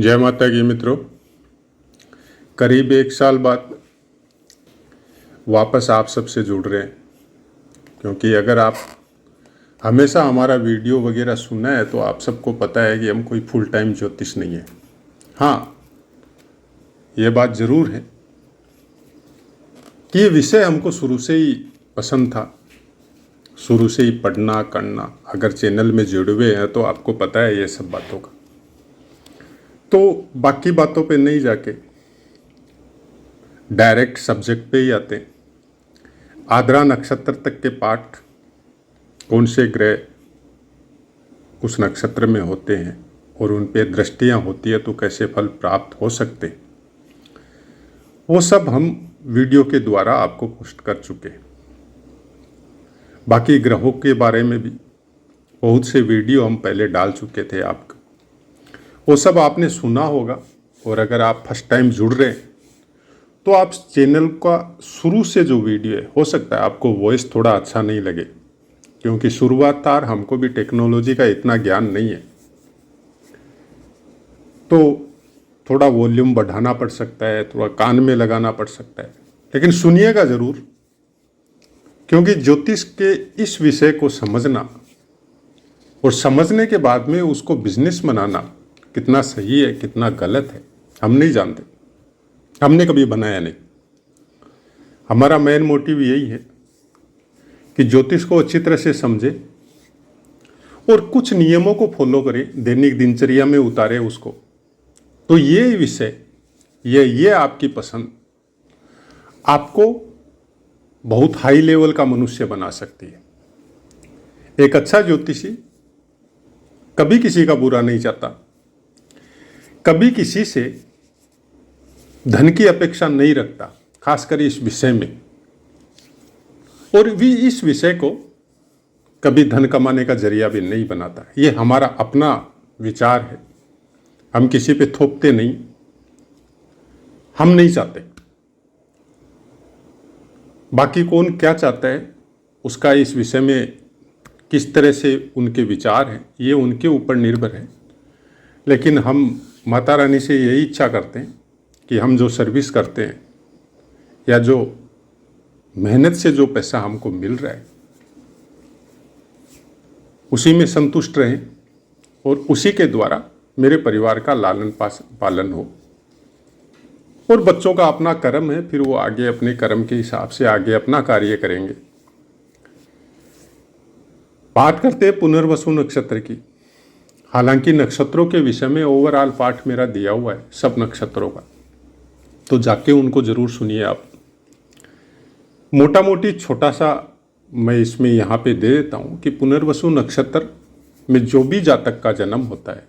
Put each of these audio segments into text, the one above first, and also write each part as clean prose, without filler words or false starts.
जय माता की मित्रों, करीब 1 साल बाद वापस आप सबसे जुड़ रहे हैं। क्योंकि अगर आप हमेशा हमारा वीडियो वगैरह सुना है तो आप सबको पता है कि हम कोई फुल टाइम ज्योतिष नहीं है। हाँ, ये बात ज़रूर है कि ये विषय हमको शुरू से ही पसंद था, शुरू से ही पढ़ना करना। अगर चैनल में जुड़े हुए हैं तो आपको पता है ये सब बातों का। तो बाकी बातों पे नहीं जाके डायरेक्ट सब्जेक्ट पे ही आते हैं। आद्रा नक्षत्र तक के पाठ, कौन से ग्रह उस नक्षत्र में होते हैं और उन पे दृष्टियां होती है तो कैसे फल प्राप्त हो सकते हैं, वो सब हम वीडियो के द्वारा आपको पोस्ट कर चुके हैं। बाकी ग्रहों के बारे में भी बहुत से वीडियो हम पहले डाल चुके थे आपको, वो सब आपने सुना होगा। और अगर आप फर्स्ट टाइम जुड़ रहे हैं तो आप चैनल का शुरू से जो वीडियो है, हो सकता है आपको वॉइस थोड़ा अच्छा नहीं लगे, क्योंकि शुरुआत था, हमको भी टेक्नोलॉजी का इतना ज्ञान नहीं है, तो थोड़ा वॉल्यूम बढ़ाना पड़ सकता है, थोड़ा कान में लगाना पड़ सकता है, लेकिन सुनिएगा ज़रूर। क्योंकि ज्योतिष के इस विषय को समझना और समझने के बाद में उसको बिजनेस बनाना कितना सही है कितना गलत है हम नहीं जानते, हमने कभी बनाया नहीं। हमारा मेन मोटिव यही है कि ज्योतिष को अच्छी तरह से समझे और कुछ नियमों को फॉलो करें, दैनिक दिनचर्या में उतारे उसको। तो ये विषय, ये आपकी पसंद आपको बहुत हाई लेवल का मनुष्य बना सकती है। एक अच्छा ज्योतिषी कभी किसी का बुरा नहीं चाहता, कभी किसी से धन की अपेक्षा नहीं रखता, खासकर इस विषय में। और भी इस विषय को कभी धन कमाने का जरिया भी नहीं बनाता। ये हमारा अपना विचार है, हम किसी पे थोपते नहीं, हम नहीं चाहते। बाकी कौन क्या चाहता है उसका इस विषय में किस तरह से उनके विचार हैं, ये उनके ऊपर निर्भर है। लेकिन हम माता रानी से यही इच्छा करते हैं कि हम जो सर्विस करते हैं या जो मेहनत से जो पैसा हमको मिल रहा है उसी में संतुष्ट रहें और उसी के द्वारा मेरे परिवार का लालन पालन हो। और बच्चों का अपना कर्म है, फिर वो आगे अपने कर्म के हिसाब से आगे अपना कार्य करेंगे। बात करते हैं पुनर्वसु नक्षत्र की। हालांकि नक्षत्रों के विषय में ओवरऑल पाठ मेरा दिया हुआ है सब नक्षत्रों का, तो जाके उनको जरूर सुनिए आप। मोटा मोटी छोटा सा मैं इसमें यहाँ पे दे देता हूँ कि पुनर्वसु नक्षत्र में जो भी जातक का जन्म होता है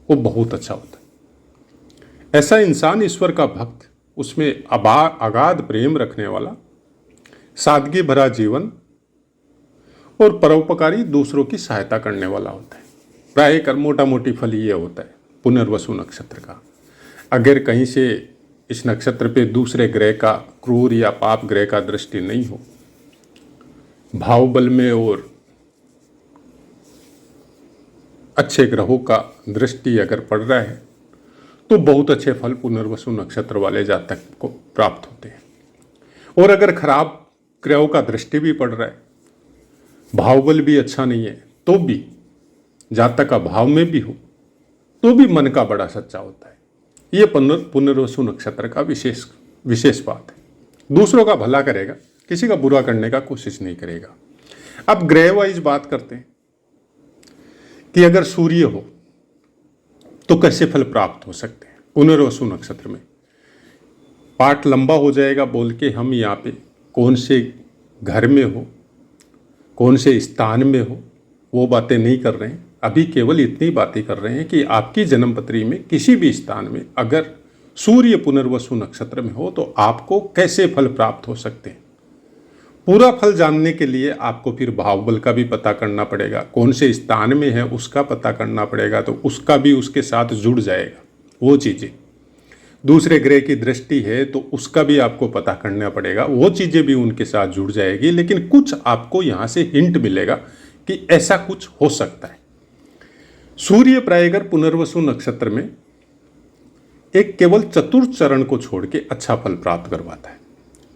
वो बहुत अच्छा होता है। ऐसा इंसान ईश्वर का भक्त, उसमें अगाध प्रेम रखने वाला, सादगी भरा जीवन और परोपकारी दूसरों की सहायता करने वाला होता है। प्राय कर मोटा मोटी फल ये होता है पुनर्वसु नक्षत्र का। अगर कहीं से इस नक्षत्र पे दूसरे ग्रह का, क्रूर या पाप ग्रह का दृष्टि नहीं हो, भावबल में और अच्छे ग्रहों का दृष्टि अगर पड़ रहा है तो बहुत अच्छे फल पुनर्वसु नक्षत्र वाले जातक को प्राप्त होते हैं। और अगर खराब ग्रहों का दृष्टि भी पड़ रहा है, भावबल भी अच्छा नहीं है, तो भी जातक का भाव में भी हो तो भी मन का बड़ा सच्चा होता है। ये पुनर्वसु नक्षत्र का विशेष बात है। दूसरों का भला करेगा, किसी का बुरा करने का कोशिश नहीं करेगा। अब ग्रह वाइज बात करते हैं कि अगर सूर्य हो तो कैसे फल प्राप्त हो सकते हैं पुनर्वसु नक्षत्र में। पाठ लंबा हो जाएगा बोल के हम यहाँ पे कौन से घर में हो, कौन से स्थान में हो, वो बातें नहीं कर रहे हैं। अभी केवल इतनी बातें कर रहे हैं कि आपकी जन्मपत्री में किसी भी स्थान में अगर सूर्य पुनर्वसु नक्षत्र में हो तो आपको कैसे फल प्राप्त हो सकते हैं। पूरा फल जानने के लिए आपको फिर भावबल का भी पता करना पड़ेगा, कौन से स्थान में है उसका पता करना पड़ेगा, तो उसका भी उसके साथ जुड़ जाएगा वो चीज़ें। दूसरे ग्रह की दृष्टि है तो उसका भी आपको पता करना पड़ेगा, वो चीज़ें भी उनके साथ जुड़ जाएगी। लेकिन कुछ आपको यहाँ से हिंट मिलेगा कि ऐसा कुछ हो सकता है। सूर्य प्रायगर पुनर्वसु नक्षत्र में एक केवल चतुर्थ चरण को छोड़ के अच्छा फल प्राप्त करवाता है।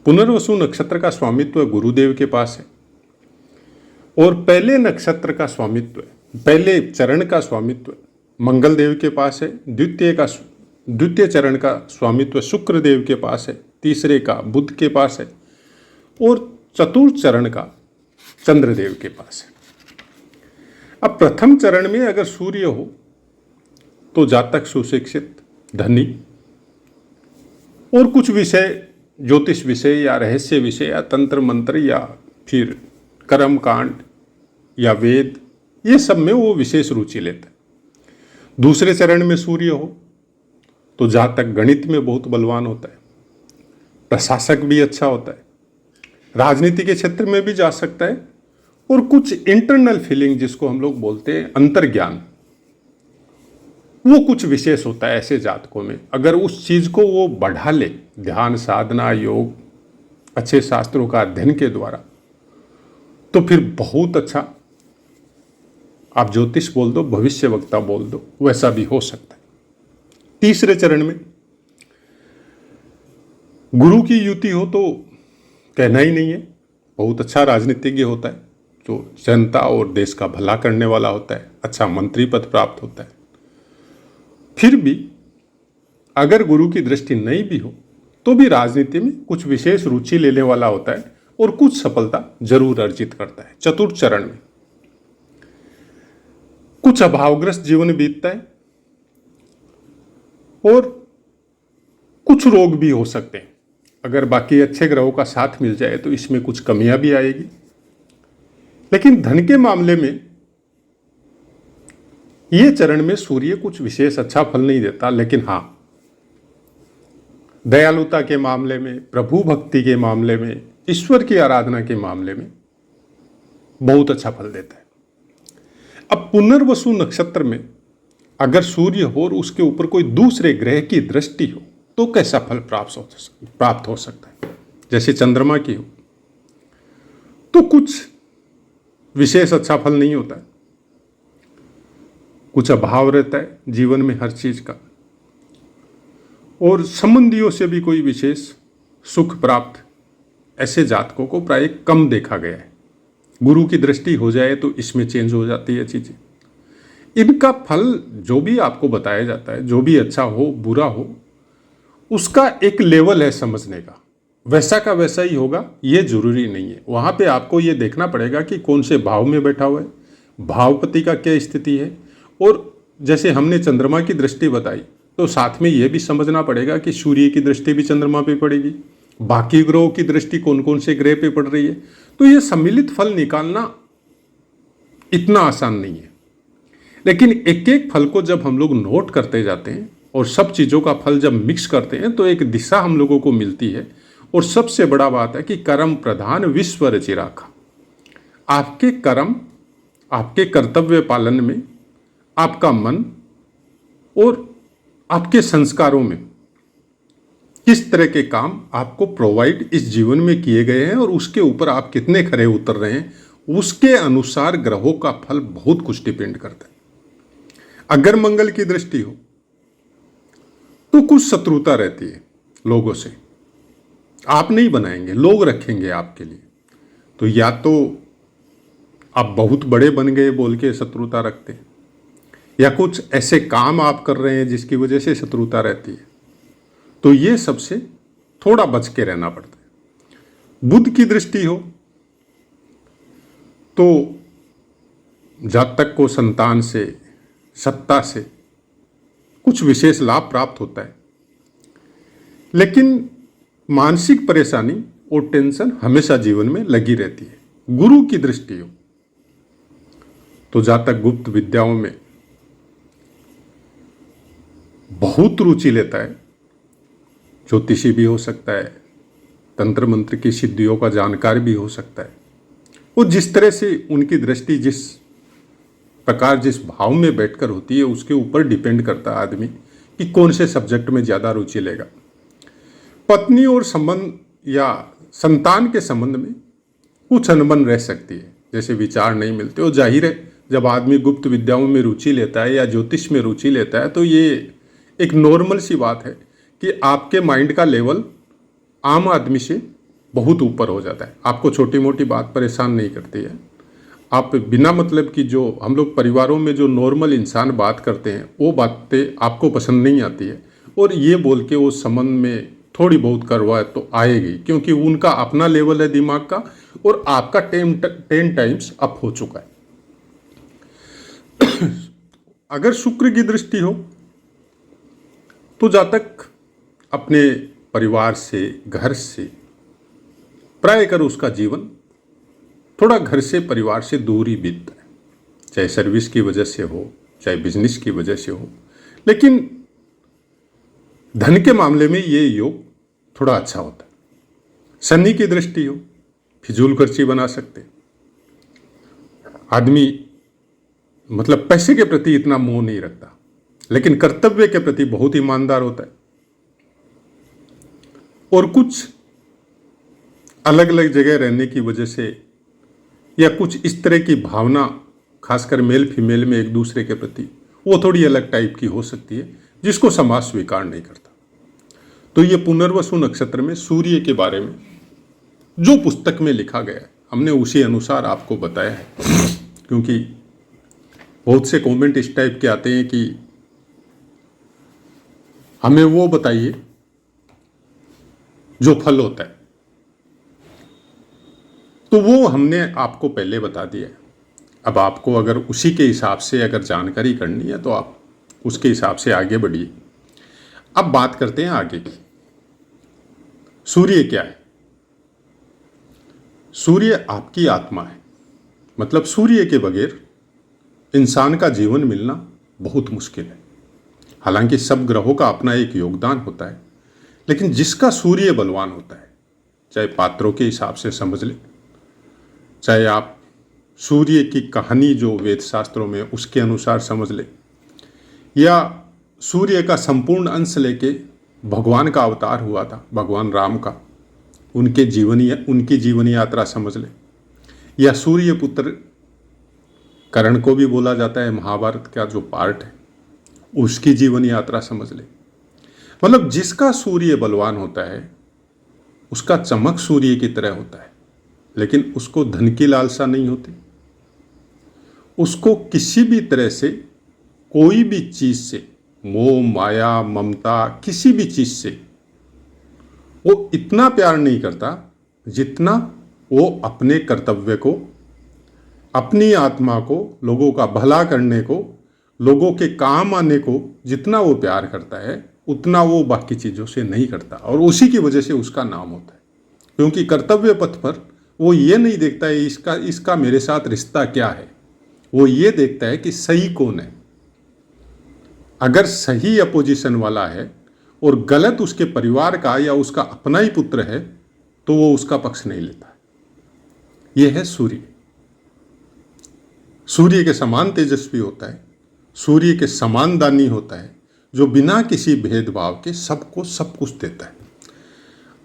पुनर्वसु नक्षत्र का स्वामित्व गुरुदेव के पास है और पहले नक्षत्र का स्वामित्व, पहले चरण का स्वामित्व मंगल देव के पास है, द्वितीय चरण का स्वामित्व शुक्र देव के पास है, तीसरे का बुध के पास है और चतुर्थ चरण का चंद्रदेव के पास है। अब प्रथम चरण में अगर सूर्य हो तो जातक सुशिक्षित, धनी और कुछ विषय, ज्योतिष विषय या रहस्य विषय या तंत्र मंत्र या फिर कर्म कांड या वेद, ये सब में वो विशेष रुचि लेता है। दूसरे चरण में सूर्य हो तो जातक गणित में बहुत बलवान होता है, प्रशासक भी अच्छा होता है, राजनीति के क्षेत्र में भी जा सकता है और कुछ इंटरनल फीलिंग जिसको हम लोग बोलते हैं अंतर्ज्ञान, वो कुछ विशेष होता है ऐसे जातकों में। अगर उस चीज़ को वो बढ़ा ले ध्यान, साधना, योग, अच्छे शास्त्रों का अध्ययन के द्वारा, तो फिर बहुत अच्छा, आप ज्योतिष बोल दो, भविष्यवक्ता बोल दो, वैसा भी हो सकता है। तीसरे चरण में गुरु की युति हो तो कहना ही नहीं है, बहुत अच्छा राजनीतिज्ञ होता है, जो जनता और देश का भला करने वाला होता है, अच्छा मंत्री पद प्राप्त होता है। फिर भी अगर गुरु की दृष्टि नहीं भी हो तो भी राजनीति में कुछ विशेष रुचि लेने वाला होता है और कुछ सफलता जरूर अर्जित करता है। चतुर्थ चरण में कुछ अभावग्रस्त जीवन बीतता है और कुछ रोग भी हो सकते हैं। अगर बाकी अच्छे ग्रहों का साथ मिल जाए तो इसमें कुछ कमियां भी आएगी। लेकिन धन के मामले में ये चरण में सूर्य कुछ विशेष अच्छा फल नहीं देता, लेकिन हाँ, दयालुता के मामले में, प्रभु भक्ति के मामले में, ईश्वर की आराधना के मामले में बहुत अच्छा फल देता है। अब पुनर्वसु नक्षत्र में अगर सूर्य हो और उसके ऊपर कोई दूसरे ग्रह की दृष्टि हो तो कैसा फल प्राप्त हो सकता है। जैसे चंद्रमा की हो तो कुछ विशेष अच्छा फल नहीं होता है, कुछ अभाव रहता है जीवन में हर चीज का, और संबंधियों से भी कोई विशेष सुख प्राप्त ऐसे जातकों को प्राय कम देखा गया है। गुरु की दृष्टि हो जाए तो इसमें चेंज हो जाती है चीजें। इनका फल जो भी आपको बताया जाता है, जो भी अच्छा हो बुरा हो, उसका एक लेवल है समझने का, वैसा का वैसा ही होगा ये जरूरी नहीं है। वहां पे आपको ये देखना पड़ेगा कि कौन से भाव में बैठा हुआ है, भावपति का क्या स्थिति है, और जैसे हमने चंद्रमा की दृष्टि बताई तो साथ में यह भी समझना पड़ेगा कि सूर्य की दृष्टि भी चंद्रमा पे पड़ेगी, बाकी ग्रहों की दृष्टि कौन कौन से ग्रह पे पड़ रही है। तो ये सम्मिलित फल निकालना इतना आसान नहीं है। लेकिन एक एक फल को जब हम लोग नोट करते जाते हैं और सब चीज़ों का फल जब मिक्स करते हैं तो एक दिशा हम लोगों को मिलती है। और सबसे बड़ा बात है कि कर्म प्रधान विश्व रचिराखा। आपके कर्म, आपके कर्तव्य पालन में आपका मन और आपके संस्कारों में किस तरह के काम आपको प्रोवाइड इस जीवन में किए गए हैं और उसके ऊपर आप कितने खरे उतर रहे हैं, उसके अनुसार ग्रहों का फल बहुत कुछ डिपेंड करता है। अगर मंगल की दृष्टि हो तो कुछ शत्रुता रहती है लोगों से, आप नहीं बनाएंगे, लोग रखेंगे आपके लिए। तो या तो आप बहुत बड़े बन गए बोल के शत्रुता रखते हैं, या कुछ ऐसे काम आप कर रहे हैं जिसकी वजह से शत्रुता रहती है। तो ये सबसे थोड़ा बच के रहना पड़ता है। बुध की दृष्टि हो तो जातक को संतान से, सत्ता से कुछ विशेष लाभ प्राप्त होता है, लेकिन मानसिक परेशानी और टेंशन हमेशा जीवन में लगी रहती है। गुरु की दृष्टि हो तो जातक गुप्त विद्याओं में बहुत रुचि लेता है, ज्योतिषी भी हो सकता है, तंत्र मंत्र की सिद्धियों का जानकार भी हो सकता है। वो जिस तरह से उनकी दृष्टि जिस प्रकार जिस भाव में बैठकर होती है उसके ऊपर डिपेंड करता है आदमी कि कौन से सब्जेक्ट में ज़्यादा रुचि लेगा। पत्नी और संबंध या संतान के संबंध में कुछ अनबन रह सकती है, जैसे विचार नहीं मिलते। और जाहिर है जब आदमी गुप्त विद्याओं में रुचि लेता है या ज्योतिष में रुचि लेता है तो ये एक नॉर्मल सी बात है कि आपके माइंड का लेवल आम आदमी से बहुत ऊपर हो जाता है। आपको छोटी मोटी बात परेशान नहीं करती है। आप बिना मतलब की जो हम लोग परिवारों में जो नॉर्मल इंसान बात करते हैं वो बातें आपको पसंद नहीं आती है, और ये बोल के वो संबंध में थोड़ी बहुत करवा तो आएगी, क्योंकि उनका अपना लेवल है दिमाग का और आपका 10 टाइम्स अप हो चुका है। अगर शुक्र की दृष्टि हो तो जहाँ तक अपने परिवार से, घर से प्राय कर उसका जीवन थोड़ा घर से, परिवार से दूर ही बीतता है, चाहे सर्विस की वजह से हो, चाहे बिजनेस की वजह से हो। लेकिन धन के मामले में ये योग थोड़ा अच्छा होता है। शनि की दृष्टि हो, फिजूल खर्ची बना सकते। आदमी मतलब पैसे के प्रति इतना मोह नहीं रखता, लेकिन कर्तव्य के प्रति बहुत ईमानदार होता है। और कुछ अलग अलग जगह रहने की वजह से या कुछ इस तरह की भावना, खासकर मेल फीमेल में एक दूसरे के प्रति, वो थोड़ी अलग टाइप की हो सकती है, जिसको समाज स्वीकार नहीं करता। तो ये पुनर्वसु नक्षत्र में सूर्य के बारे में जो पुस्तक में लिखा गया है, हमने उसी अनुसार आपको बताया है। क्योंकि बहुत से कमेंट इस टाइप के आते हैं कि हमें वो बताइए जो फल होता है, तो वो हमने आपको पहले बता दिया है। अब आपको अगर उसी के हिसाब से अगर जानकारी करनी है तो आप उसके हिसाब से आगे बढ़िए। अब बात करते हैं आगे की। सूर्य क्या है? सूर्य आपकी आत्मा है। मतलब सूर्य के बगैर इंसान का जीवन मिलना बहुत मुश्किल है। हालांकि सब ग्रहों का अपना एक योगदान होता है, लेकिन जिसका सूर्य बलवान होता है, चाहे पात्रों के हिसाब से समझ ले, चाहे आप सूर्य की कहानी जो वेद शास्त्रों में उसके अनुसार समझ ले, या सूर्य का संपूर्ण अंश लेके भगवान का अवतार हुआ था भगवान राम का, उनकी जीवन यात्रा समझ ले, या सूर्य पुत्र कर्ण को भी बोला जाता है, महाभारत का जो पार्ट है, उसकी जीवन यात्रा समझ ले। मतलब जिसका सूर्य बलवान होता है उसका चमक सूर्य की तरह होता है, लेकिन उसको धन की लालसा नहीं होती। उसको किसी भी तरह से, कोई भी चीज से मोह, माया, ममता, किसी भी चीज से वो इतना प्यार नहीं करता जितना वो अपने कर्तव्य को, अपनी आत्मा को, लोगों का भला करने को, लोगों के काम आने को जितना वो प्यार करता है, उतना वो बाकी चीज़ों से नहीं करता। और उसी की वजह से उसका नाम होता है। क्योंकि कर्तव्य पथ पर वो ये नहीं देखता है इसका मेरे साथ रिश्ता क्या है, वो ये देखता है कि सही कौन है। अगर सही अपोजिशन वाला है और गलत उसके परिवार का या उसका अपना ही पुत्र है, तो वो उसका पक्ष नहीं लेता। ये है सूर्य। सूर्य के समान तेजस्वी होता है, सूर्य के समान दानी होता है, जो बिना किसी भेदभाव के सबको सब कुछ देता है।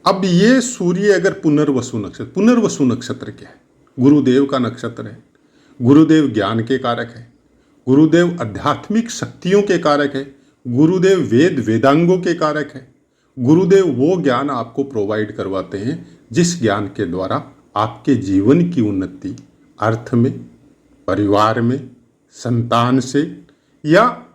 अब ये सूर्य अगर पुनर्वसु नक्षत्र क्या है? गुरुदेव का नक्षत्र है। गुरुदेव ज्ञान के कारक है, गुरुदेव आध्यात्मिक शक्तियों के कारक है, गुरुदेव वेदांगों के कारक है। गुरुदेव वो ज्ञान आपको प्रोवाइड करवाते हैं जिस ज्ञान के द्वारा आपके जीवन की उन्नति अर्थ में, परिवार में, संतान से, या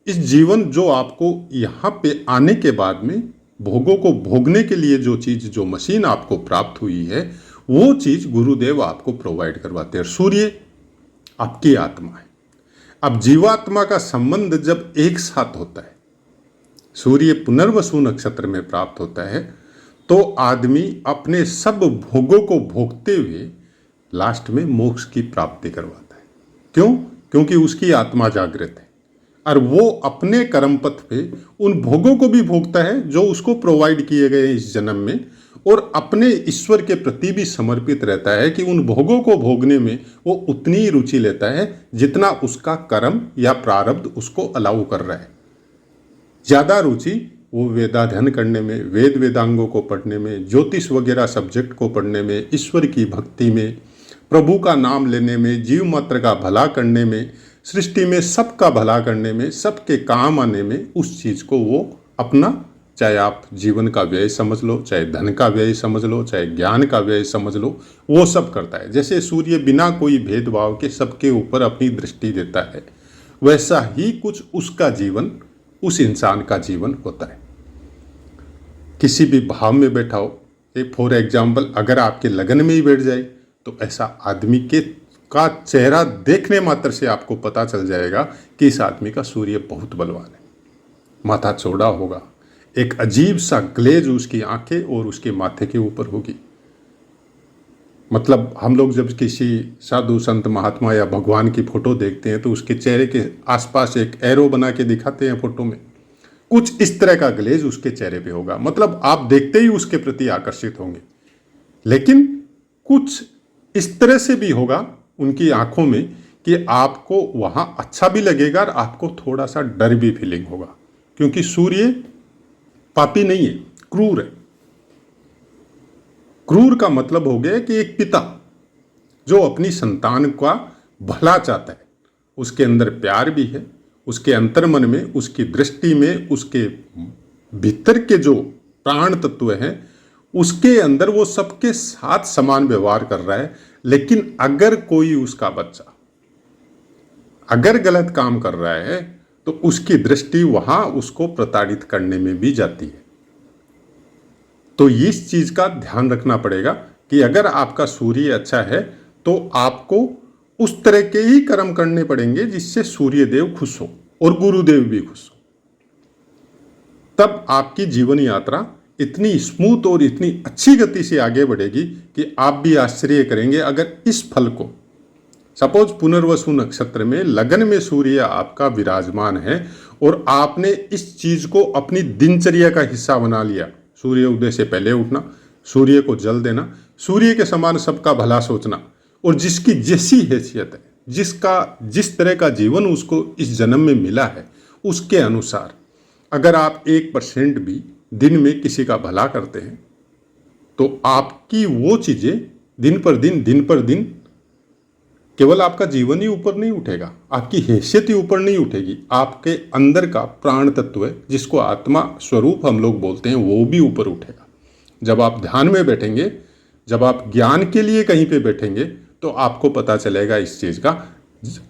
इस जीवन जो आपको यहाँ पे आने के बाद में भोगों को भोगने के लिए जो चीज़, जो मशीन आपको प्राप्त हुई है, वो चीज़ गुरुदेव आपको प्रोवाइड करवाते हैं। सूर्य आपकी आत्मा है। अब जीवात्मा का संबंध जब एक साथ होता है, सूर्य पुनर्वसु नक्षत्र में प्राप्त होता है, तो आदमी अपने सब भोगों को भोगते हुए लास्ट में मोक्ष की प्राप्ति करवाता है। क्यों? क्योंकि उसकी आत्मा जागृत है और वो अपने कर्म पथ पे उन भोगों को भी भोगता है जो उसको प्रोवाइड किए गए इस जन्म में, और अपने ईश्वर के प्रति भी समर्पित रहता है कि उन भोगों को भोगने में वो उतनी ही रुचि लेता है जितना उसका कर्म या प्रारब्ध उसको अलाउ कर रहा है। ज़्यादा रुचि वो वेदाध्ययन करने में, वेदांगों को पढ़ने में, ज्योतिष वगैरह सब्जेक्ट को पढ़ने में, ईश्वर की भक्ति में, प्रभु का नाम लेने में, जीव मात्र का भला करने में, सृष्टि में सबका भला करने में, सबके काम आने में उस चीज़ को वो अपना, चाहे आप जीवन का व्यय समझ लो, चाहे धन का व्यय समझ लो, चाहे ज्ञान का व्यय समझ लो, वो सब करता है। जैसे सूर्य बिना कोई भेदभाव के सबके ऊपर अपनी दृष्टि देता है, वैसा ही कुछ उसका जीवन, उस इंसान का जीवन होता है। किसी भी भाव में बैठा हो, फॉर एग्जाम्पल अगर आपके लगन में ही बैठ जाए तो ऐसा आदमी का चेहरा देखने मात्र से आपको पता चल जाएगा कि इस आदमी का सूर्य बहुत बलवान है। माथा चौड़ा होगा, एक अजीब सा ग्लेज उसकी आंखें और उसके माथे के ऊपर होगी। मतलब हम लोग जब किसी साधु संत महात्मा या भगवान की फोटो देखते हैं तो उसके चेहरे के आसपास एक एरो बना के दिखाते हैं फोटो में, कुछ इस तरह का ग्लेज उसके चेहरे पे होगा। मतलब आप देखते ही उसके प्रति आकर्षित होंगे। लेकिन कुछ इस तरह से भी होगा उनकी आंखों में कि आपको वहां अच्छा भी लगेगा और आपको थोड़ा सा डर भी फीलिंग होगा, क्योंकि सूर्य पापी नहीं है, क्रूर है। क्रूर का मतलब हो गया कि एक पिता जो अपनी संतान का भला चाहता है, उसके अंदर प्यार भी है, उसके अंतर्मन में, उसकी दृष्टि में, उसके भीतर के जो प्राण तत्व हैं उसके अंदर वो सबके साथ समान व्यवहार कर रहा है। लेकिन अगर कोई उसका बच्चा अगर गलत काम कर रहा है तो उसकी दृष्टि वहां उसको प्रताड़ित करने में भी जाती है। तो इस चीज का ध्यान रखना पड़ेगा कि अगर आपका सूर्य अच्छा है तो आपको उस तरह के ही कर्म करने पड़ेंगे जिससे सूर्य देव खुश हो और गुरुदेव भी खुश हो। तब आपकी जीवन यात्रा इतनी स्मूथ और इतनी अच्छी गति से आगे बढ़ेगी कि आप भी आश्चर्य करेंगे। अगर इस फल को, सपोज पुनर्वसु नक्षत्र में लगन में सूर्य आपका विराजमान है और आपने इस चीज को अपनी दिनचर्या का हिस्सा बना लिया, सूर्य उदय से पहले उठना, सूर्य को जल देना, सूर्य के समान सबका भला सोचना, और जिसकी जैसी हैसियत है, जिस तरह का जीवन उसको इस जन्म में मिला है उसके अनुसार अगर आप 1% भी दिन में किसी का भला करते हैं तो आपकी वो चीजें दिन पर दिन केवल आपका जीवन ही ऊपर नहीं उठेगा, आपकी हैसियत ही ऊपर नहीं उठेगी, आपके अंदर का प्राण तत्व है जिसको आत्मा स्वरूप हम लोग बोलते हैं वो भी ऊपर उठेगा। जब आप ध्यान में बैठेंगे, जब आप ज्ञान के लिए कहीं पे बैठेंगे तो आपको पता चलेगा इस चीज का।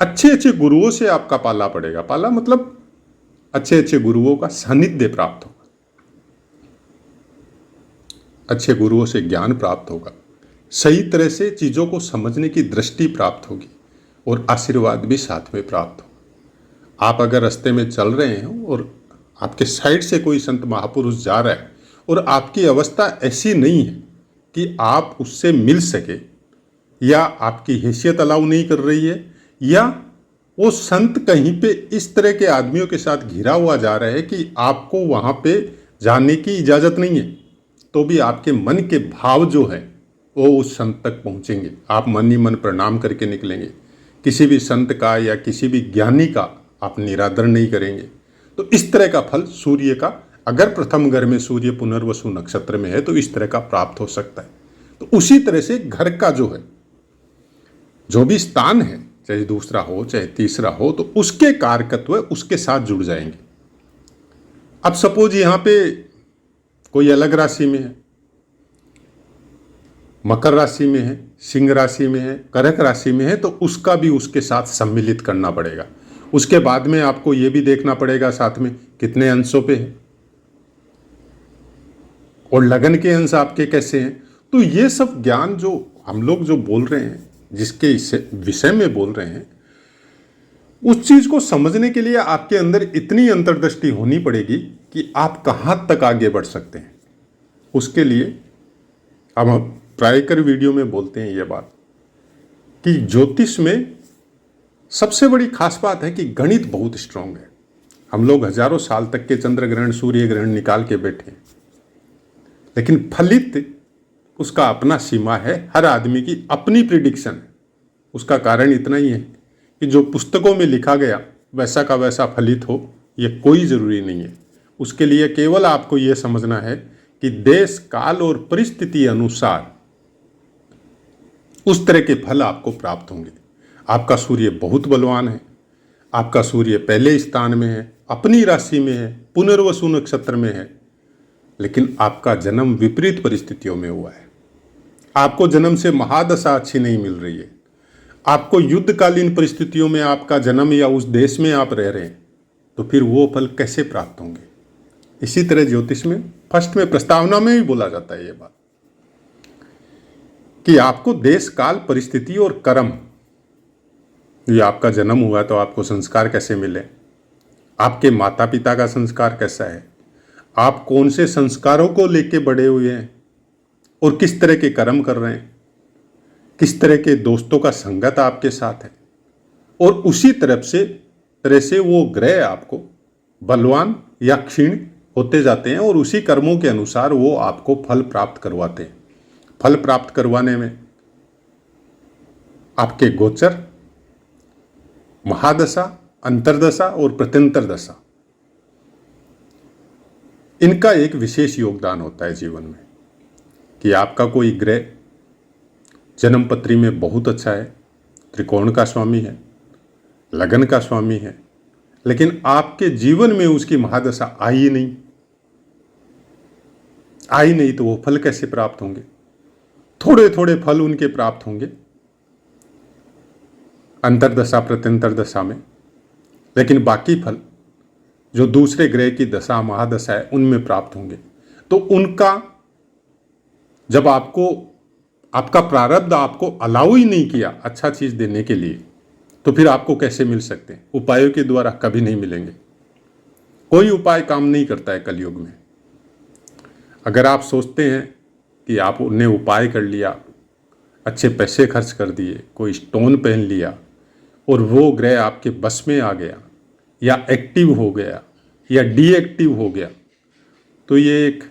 अच्छे अच्छे गुरुओं से आपका पाला पड़ेगा, पाला मतलब अच्छे अच्छे गुरुओं का सानिध्य प्राप्त होगा, अच्छे गुरुओं से ज्ञान प्राप्त होगा, सही तरह से चीजों को समझने की दृष्टि प्राप्त होगी और आशीर्वाद भी साथ में प्राप्त होगा। आप अगर रास्ते में चल रहे हैं और आपके साइड से कोई संत महापुरुष जा रहा है और आपकी अवस्था ऐसी नहीं है कि आप उससे मिल सके, या आपकी हैसियत अलाउ नहीं कर रही है, या वो संत कहीं पे इस तरह के आदमियों के साथ घिरा हुआ जा रहा है कि आपको वहां पे जाने की इजाजत नहीं है, तो भी आपके मन के भाव जो है वो उस संत तक पहुंचेंगे। आप मन ही मन प्रणाम करके निकलेंगे। किसी भी संत का या किसी भी ज्ञानी का आप निरादर नहीं करेंगे। तो इस तरह का फल सूर्य का, अगर प्रथम घर में सूर्य पुनर्वसु नक्षत्र में है तो इस तरह का प्राप्त हो सकता है। तो उसी तरह से घर का जो है, जो भी स्थान है, चाहे दूसरा हो चाहे तीसरा हो, तो उसके कारकत्व उसके साथ जुड़ जाएंगे। अब सपोज यहां पे कोई अलग राशि में है, मकर राशि में है, सिंह राशि में है, कर्क राशि में है, तो उसका भी उसके साथ सम्मिलित करना पड़ेगा। उसके बाद में आपको यह भी देखना पड़ेगा साथ में कितने अंशों पे है और लगन के अंश आपके कैसे हैं। तो ये सब ज्ञान जो हम लोग जो बोल रहे हैं, जिसके विषय में बोल रहे हैं, उस चीज को समझने के लिए आपके अंदर इतनी अंतर्दृष्टि होनी पड़ेगी कि आप कहां तक आगे बढ़ सकते हैं। उसके लिए हम प्रायकर वीडियो में बोलते हैं ये बात कि ज्योतिष में सबसे बड़ी खास बात है कि गणित बहुत स्ट्रांग है। हम लोग हजारों साल तक के चंद्र ग्रहण, सूर्य ग्रहण निकाल के बैठे, लेकिन फलित उसका अपना सीमा है। हर आदमी की अपनी प्रिडिक्शन है। उसका कारण इतना ही है कि जो पुस्तकों में लिखा गया वैसा का वैसा फलित हो, ये कोई ज़रूरी नहीं है। उसके लिए केवल आपको ये समझना है कि देश, काल और परिस्थिति अनुसार उस तरह के फल आपको प्राप्त होंगे। आपका सूर्य बहुत बलवान है, आपका सूर्य पहले स्थान में है, अपनी राशि में है, पुनर्वसु नक्षत्र में है, लेकिन आपका जन्म विपरीत परिस्थितियों में हुआ है। आपको जन्म से महादशा अच्छी नहीं मिल रही है, आपको युद्धकालीन परिस्थितियों में आपका जन्म या उस देश में आप रह रहे हैं, तो फिर वो फल कैसे प्राप्त होंगे। इसी तरह ज्योतिष में फर्स्ट में प्रस्तावना में भी बोला जाता है ये बात कि आपको देश काल परिस्थिति और कर्म, ये आपका जन्म हुआ तो आपको संस्कार कैसे मिले, आपके माता पिता का संस्कार कैसा है, आप कौन से संस्कारों को लेके बड़े हुए हैं और किस तरह के कर्म कर रहे हैं, किस तरह के दोस्तों का संगत आपके साथ है, और उसी तरह से वो ग्रह आपको बलवान या क्षीण होते जाते हैं और उसी कर्मों के अनुसार वो आपको फल प्राप्त करवाते हैं। फल प्राप्त करवाने में आपके गोचर, महादशा, अंतरदशा और प्रत्यंतर दशा, इनका एक विशेष योगदान होता है जीवन में। कि आपका कोई ग्रह जन्म पत्री में बहुत अच्छा है, त्रिकोण का स्वामी है, लगन का स्वामी है, लेकिन आपके जीवन में उसकी महादशा आई नहीं तो वो फल कैसे प्राप्त होंगे। थोड़े थोड़े फल उनके प्राप्त होंगे अंतरदशा प्रत्यंतर दशा में, लेकिन बाकी फल जो दूसरे ग्रह की दशा महादशा है उनमें प्राप्त होंगे। तो उनका जब आपका प्रारब्ध आपको अलाउ ही नहीं किया अच्छा चीज देने के लिए, तो फिर आपको कैसे मिल सकते हैं। उपायों के द्वारा कभी नहीं मिलेंगे, कोई उपाय काम नहीं करता है कलयुग में। अगर आप सोचते हैं कि आपने उपाय कर लिया, अच्छे पैसे खर्च कर दिए, कोई स्टोन पहन लिया और वो ग्रह आपके बस में आ गया या एक्टिव हो गया या डीएक्टिव हो गया, तो ये एक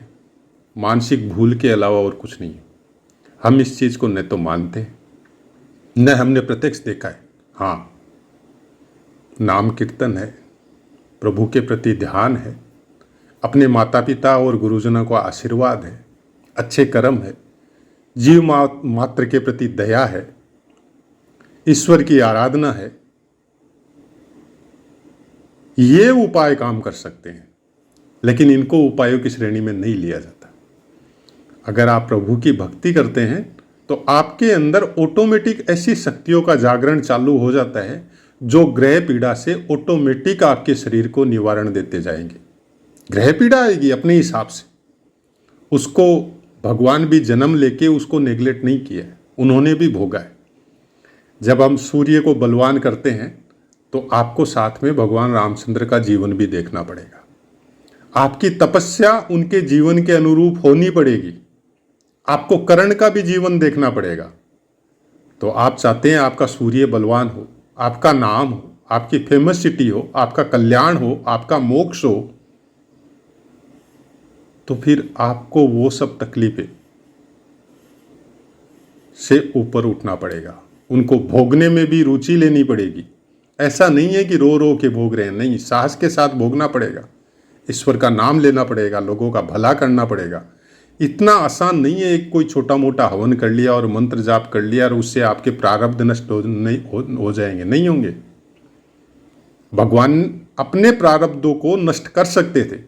मानसिक भूल के अलावा और कुछ नहीं है। हम इस चीज़ को न तो मानते हैं न हमने प्रत्यक्ष देखा है। हाँ, नाम कीर्तन है, प्रभु के प्रति ध्यान है, अपने माता पिता और गुरुजनों का आशीर्वाद है, अच्छे कर्म है, जीव मात्र के प्रति दया है, ईश्वर की आराधना है, ये उपाय काम कर सकते हैं। लेकिन इनको उपायों की श्रेणी में नहीं लिया जाता। अगर आप प्रभु की भक्ति करते हैं तो आपके अंदर ऑटोमेटिक ऐसी शक्तियों का जागरण चालू हो जाता है जो ग्रह पीड़ा से ऑटोमेटिक आपके शरीर को निवारण देते जाएंगे। ग्रह पीड़ा आएगी अपने हिसाब से, उसको भगवान भी जन्म लेके उसको नेग्लेक्ट नहीं किया है, उन्होंने भी भोगा है। जब हम सूर्य को बलवान करते हैं तो आपको साथ में भगवान रामचंद्र का जीवन भी देखना पड़ेगा। आपकी तपस्या उनके जीवन के अनुरूप होनी पड़ेगी। आपको कर्ण का भी जीवन देखना पड़ेगा। तो आप चाहते हैं आपका सूर्य बलवान हो, आपका नाम हो, आपकी फेमस सिटी हो, आपका कल्याण हो, आपका मोक्ष हो, तो फिर आपको वो सब तकलीफें से ऊपर उठना पड़ेगा। उनको भोगने में भी रुचि लेनी पड़ेगी। ऐसा नहीं है कि रो रो के भोग रहे हैं, नहीं, साहस के साथ भोगना पड़ेगा। ईश्वर का नाम लेना पड़ेगा, लोगों का भला करना पड़ेगा। इतना आसान नहीं है एक कोई छोटा मोटा हवन कर लिया और मंत्र जाप कर लिया और उससे आपके प्रारब्ध नष्ट हो जाएंगे, नहीं होंगे। भगवान अपने प्रारब्धों को नष्ट कर सकते थे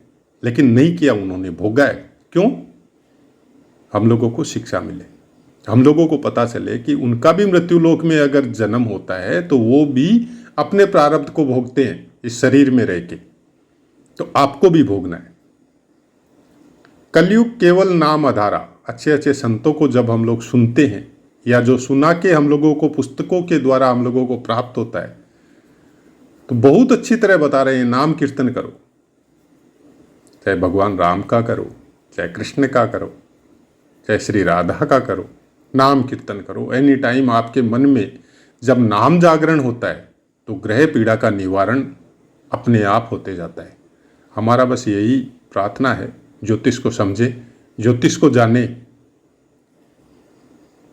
लेकिन नहीं किया, उन्होंने भोगा है। क्यों? हम लोगों को शिक्षा मिले, हम लोगों को पता चले कि उनका भी मृत्यु लोक में अगर जन्म होता है तो वो भी अपने प्रारब्ध को भोगते हैं इस शरीर में रह के, तो आपको भी भोगना है। कलयुग केवल नाम आधारा। अच्छे अच्छे संतों को जब हम लोग सुनते हैं या जो सुना के हम लोगों को पुस्तकों के द्वारा हम लोगों को प्राप्त होता है, तो बहुत अच्छी तरह बता रहे हैं नाम कीर्तन करो, चाहे भगवान राम का करो, चाहे कृष्ण का करो, चाहे श्री राधा का करो, नाम कीर्तन करो। एनी टाइम आपके मन में जब नाम जागरण होता है तो ग्रह पीड़ा का निवारण अपने आप होते जाता है। हमारा बस यही प्रार्थना है, ज्योतिष को समझे, ज्योतिष को जाने।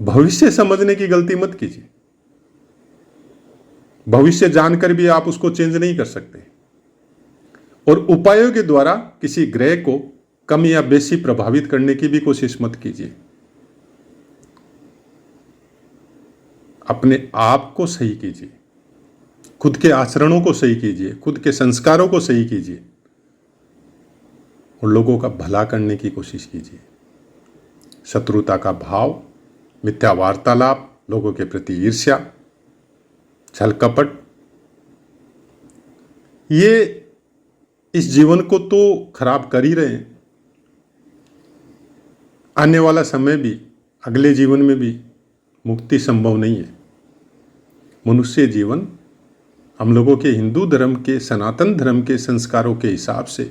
भविष्य समझने की गलती मत कीजिए। भविष्य जानकर भी आप उसको चेंज नहीं कर सकते। और उपायों के द्वारा किसी ग्रह को कम या बेसी प्रभावित करने की भी कोशिश मत कीजिए। अपने आप को सही कीजिए, खुद के आचरणों को सही कीजिए, खुद के संस्कारों को सही कीजिए और लोगों का भला करने की कोशिश कीजिए। शत्रुता का भाव, मिथ्या वार्तालाप, लोगों के प्रति ईर्ष्या, छल कपट, ये इस जीवन को तो खराब कर ही रहे हैं। आने वाला समय भी, अगले जीवन में भी मुक्ति संभव नहीं है। मनुष्य जीवन हम लोगों के हिंदू धर्म के, सनातन धर्म के संस्कारों के हिसाब से,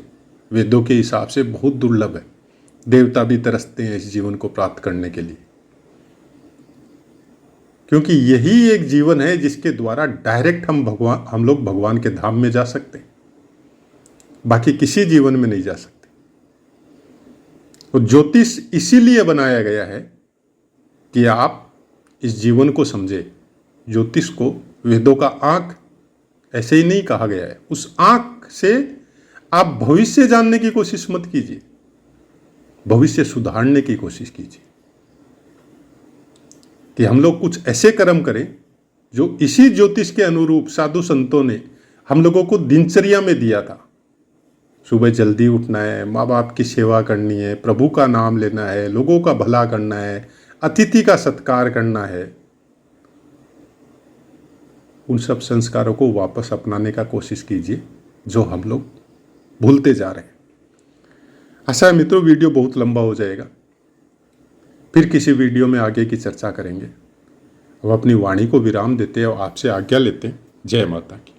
वेदों के हिसाब से बहुत दुर्लभ है। देवता भी तरसते हैं इस जीवन को प्राप्त करने के लिए, क्योंकि यही एक जीवन है जिसके द्वारा डायरेक्ट हम लोग भगवान के धाम में जा सकते हैं, बाकी किसी जीवन में नहीं जा सकते। तो ज्योतिष इसीलिए बनाया गया है कि आप इस जीवन को समझे। ज्योतिष को वेदों का आंख ऐसे ही नहीं कहा गया है। उस आंख से आप भविष्य जानने की कोशिश मत कीजिए, भविष्य सुधारने की कोशिश कीजिए कि हम लोग कुछ ऐसे कर्म करें जो इसी ज्योतिष के अनुरूप साधु संतों ने हम लोगों को दिनचर्या में दिया था। सुबह जल्दी उठना है, माँ बाप की सेवा करनी है, प्रभु का नाम लेना है, लोगों का भला करना है, अतिथि का सत्कार करना है। उन सब संस्कारों को वापस अपनाने का कोशिश कीजिए जो हम लोग भूलते जा रहे हैं। आशा है मित्रों वीडियो बहुत लंबा हो जाएगा, फिर किसी वीडियो में आगे की चर्चा करेंगे। अब अपनी वाणी को विराम देते हैं और आपसे आज्ञा लेते हैं। जय माता की।